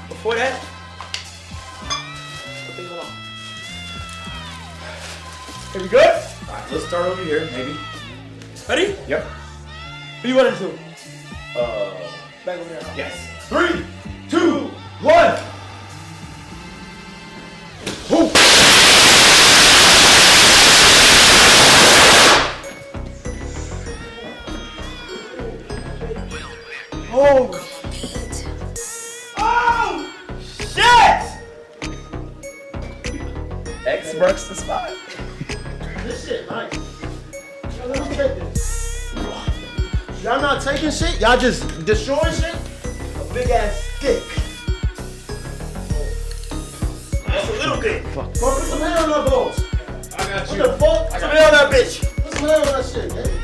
before that, okay, hold on. Are we good? Alright, let's start over here, maybe. Ready? Yep. What do you want to do? Back over there. Yes. 3, 2, 1. Woo! Oh! Oh! Shit! X marks the spot. This shit nice. Yo, let me take this. Y'all not taking shit? Y'all just destroying shit? A big ass stick. That's a little dick. Fuck, put some hair on that balls. I got What the fuck? Put some hair on that bitch. Put some hair on that shit, man.